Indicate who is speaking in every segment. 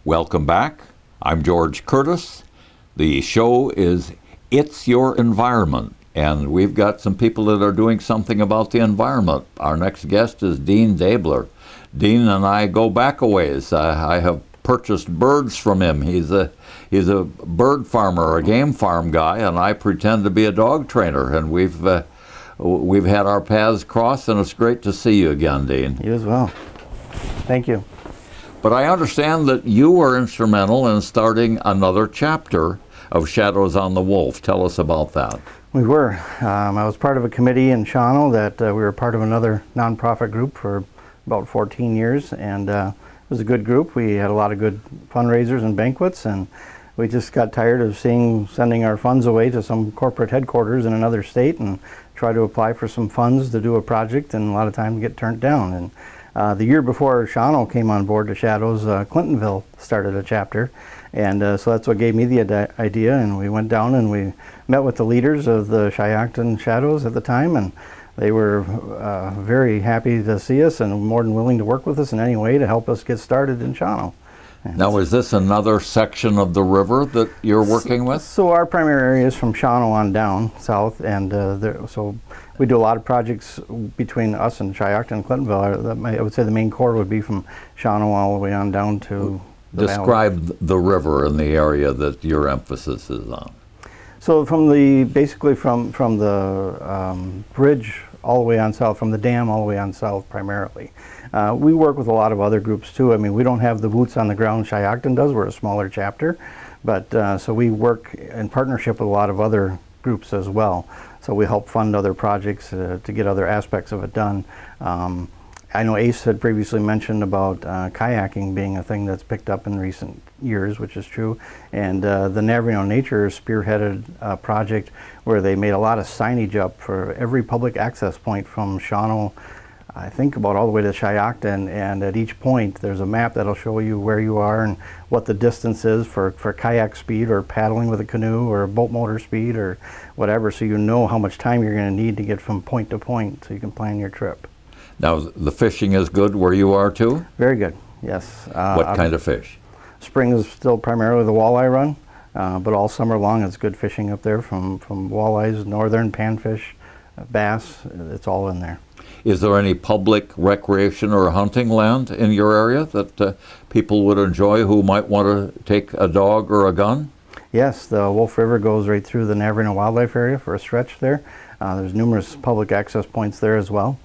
Speaker 1: Welcome back. I'm George Curtis. The show is It's Your Environment, and we've got some people that are doing something about the environment. Our next guest is Dean Daebler. Dean and I go back a ways. I have purchased birds from him. He's a bird farmer, a game farm guy, and I pretend to be a dog trainer, and we've had our paths cross, and it's great to see you again, Dean.
Speaker 2: You as well. Thank you.
Speaker 1: But I understand that you were instrumental in starting another chapter of Shadows on the Wolf. Tell us about that.
Speaker 2: We were. I was part of a committee in Shawano that we were part of another nonprofit group for about 14 years, and it was a good group. We had a lot of good fundraisers and banquets, and we just got tired of sending our funds away to some corporate headquarters in another state and try to apply for some funds to do a project, and a lot of times get turned down. And the year before Shawano came on board to Shadows, Clintonville started a chapter, and so that's what gave me the idea, and we went down and we met with the leaders of the Shayocton Shadows at the time, and they were very happy to see us and more than willing to work with us in any way to help us get started in Shawano.
Speaker 1: Now, is this another section of the river that you're working with?
Speaker 2: So our primary area is from Shawano on down south, and so we do a lot of projects between us and Shayocton and Clintonville. I would say the main core would be from Shawano all the way on down to the
Speaker 1: Describe
Speaker 2: valley.
Speaker 1: the river in the area that your emphasis is on.
Speaker 2: So basically from the bridge all the way on south, from the dam all the way on south primarily. We work with a lot of other groups too. I mean, we don't have the boots on the ground Shayocton does. We're a smaller chapter, but so we work in partnership with a lot of other groups as well. So we help fund other projects to get other aspects of it done. I know Ace had previously mentioned about kayaking being a thing that's picked up in recent years, which is true. And the Navarino Nature spearheaded a project where they made a lot of signage up for every public access point from Shawano, I think about all the way to Shayocton, and at each point there's a map that'll show you where you are and what the distance is for kayak speed or paddling with a canoe or boat motor speed or whatever, so you know how much time you're going to need to get from point to point so you can plan your trip.
Speaker 1: Now, the fishing is good where you are too?
Speaker 2: Very good, yes.
Speaker 1: What kind of fish?
Speaker 2: Spring is still primarily the walleye run, but all summer long it's good fishing up there from walleyes, northern panfish, bass, it's all in there.
Speaker 1: Is there any public recreation or hunting land in your area that people would enjoy who might want to take a dog or a gun?
Speaker 2: Yes, the Wolf River goes right through the Navarino Wildlife Area for a stretch there. There's numerous public access points there as well.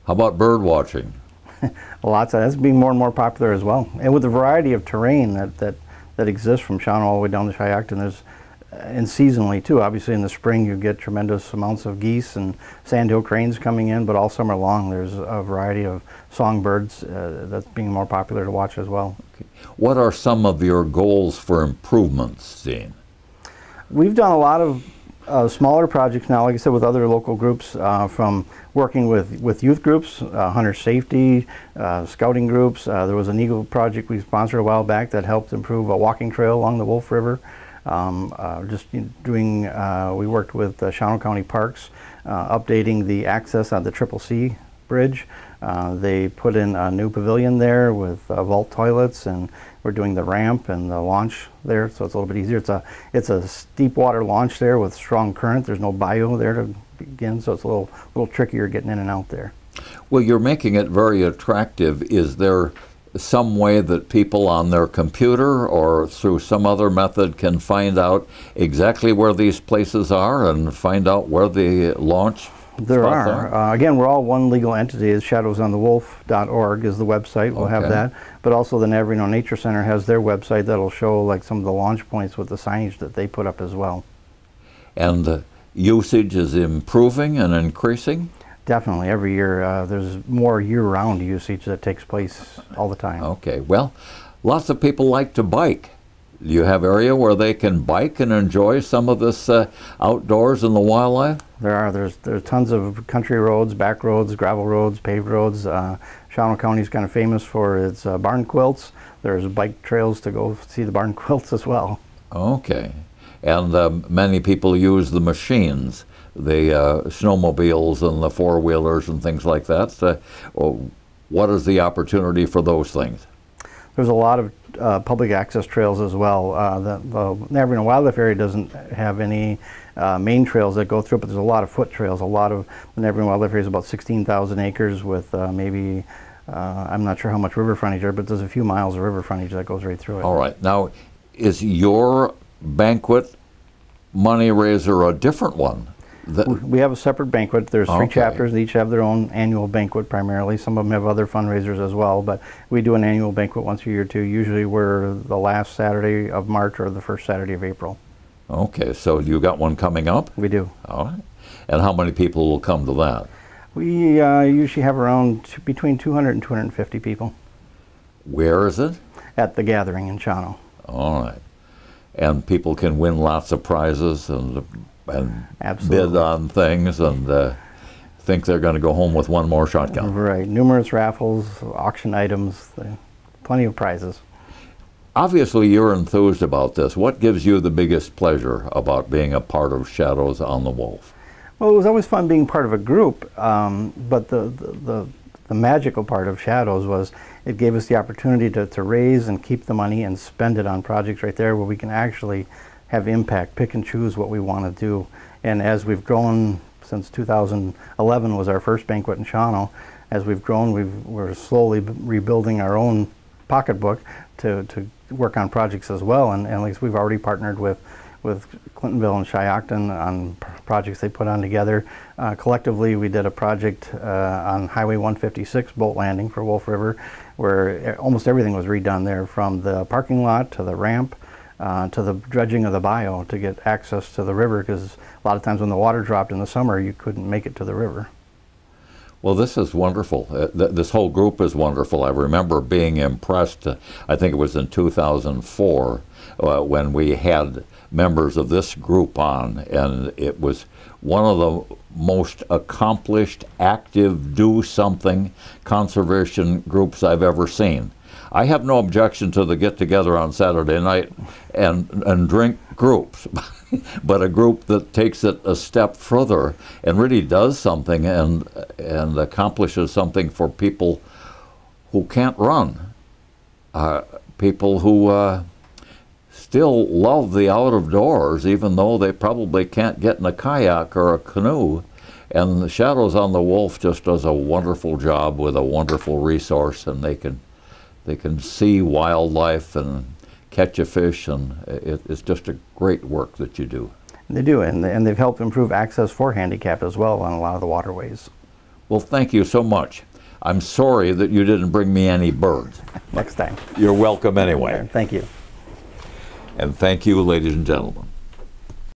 Speaker 1: How about bird watching?
Speaker 2: Lots of that's being more and more popular as well. And with the variety of terrain that exists from Shawano all the way down to Shayocton, there's and seasonally too. Obviously in the spring you get tremendous amounts of geese and sandhill cranes coming in, but all summer long there's a variety of songbirds that's being more popular to watch as well.
Speaker 1: Okay. What are some of your goals for improvements, Dean?
Speaker 2: We've done a lot of smaller projects now, like I said, with other local groups, from working with youth groups, hunter safety, scouting groups. There was an eagle project we sponsored a while back that helped improve a walking trail along the Wolf River. We worked with Shawano County Parks, updating the access on the Triple C bridge. They put in a new pavilion there with vault toilets, and we're doing the ramp and the launch there, so it's a little bit easier. It's a steep water launch there with strong current. There's no bayou there to begin, so it's a little trickier getting in and out there.
Speaker 1: Well, you're making it very attractive. Is there some way that people on their computer or through some other method can find out exactly where these places are and find out where the launch
Speaker 2: There are. Again, we're all one legal entity. shadowsonthewolf.org is the website. We'll have that. But also the Navarino Nature Center has their website that'll show like some of the launch points with the signage that they put up as well.
Speaker 1: And the usage is improving and increasing?
Speaker 2: Definitely. Every year there's more year-round usage that takes place all the time.
Speaker 1: Okay. Well, lots of people like to bike. Do you have area where they can bike and enjoy some of this outdoors and the wildlife?
Speaker 2: There are. There's tons of country roads, back roads, gravel roads, paved roads. Shawano County is kind of famous for its barn quilts. There's bike trails to go see the barn quilts as well. Okay.
Speaker 1: And many people use the machines, the snowmobiles and the four-wheelers and things like that. What is the opportunity for those things?
Speaker 2: There's a lot of public access trails as well. The Navarino Wildlife Area doesn't have any main trails that go through it, but there's a lot of foot trails. A lot of the Navarino Wildlife Area is about 16,000 acres with maybe, I'm not sure how much river frontage there, but there's a few miles of river frontage that goes right through it.
Speaker 1: All right. Now, is your banquet money raiser a different one?
Speaker 2: We have a separate banquet. There's 3
Speaker 1: Okay.
Speaker 2: chapters. They each have their own annual banquet primarily. Some of them have other fundraisers as well, but we do an annual banquet once a year too. Usually we're the last Saturday of March or the first Saturday of April.
Speaker 1: Okay, so you got one coming up?
Speaker 2: We do.
Speaker 1: All right. And how many people will come to that?
Speaker 2: We usually have around between 200 and 250 people
Speaker 1: Where is it?
Speaker 2: at the gathering in Shawano.
Speaker 1: All right. And people can win lots of prizes and
Speaker 2: Absolutely.
Speaker 1: bid on things and think they're going to go home with one more shotgun.
Speaker 2: Right. Numerous raffles, auction items, plenty of prizes.
Speaker 1: Obviously, you're enthused about this. What gives you the biggest pleasure about being a part of Shadows on the Wolf?
Speaker 2: Well, it was always fun being part of a group, but the magical part of Shadows was it gave us the opportunity to raise and keep the money and spend it on projects right there where we can actually have impact, pick and choose what we want to do. And as we've grown, since 2011 was our first banquet in Shawano, as we've grown, we're slowly rebuilding our own pocketbook to work on projects as well. And at least we've already partnered with Clintonville and Shiocton on projects they put on together. Collectively, we did a project on Highway 156 boat landing for Wolf River, where almost everything was redone there, from the parking lot to the ramp, to the dredging of the bayou to get access to the river, because a lot of times when the water dropped in the summer, you couldn't make it to the river.
Speaker 1: Well, this is wonderful. This whole group is wonderful. I remember being impressed, I think it was in 2004, when we had members of this group on, and it was one of the most accomplished, active, do-something conservation groups I've ever seen. I have no objection to the get-together on Saturday night and drink groups, but a group that takes it a step further and really does something and accomplishes something for people who can't run, people who still love the out of doors, even though they probably can't get in a kayak or a canoe. And the Shadows on the Wolf just does a wonderful job with a wonderful resource, and they can see wildlife and catch a fish, and it's just a great work that you do.
Speaker 2: They do, and they've helped improve access for handicap as well on a lot of the waterways.
Speaker 1: Well, thank you so much. I'm sorry that you didn't bring me any birds.
Speaker 2: Next time.
Speaker 1: You're welcome anyway.
Speaker 2: Thank you.
Speaker 1: And thank you, ladies and gentlemen.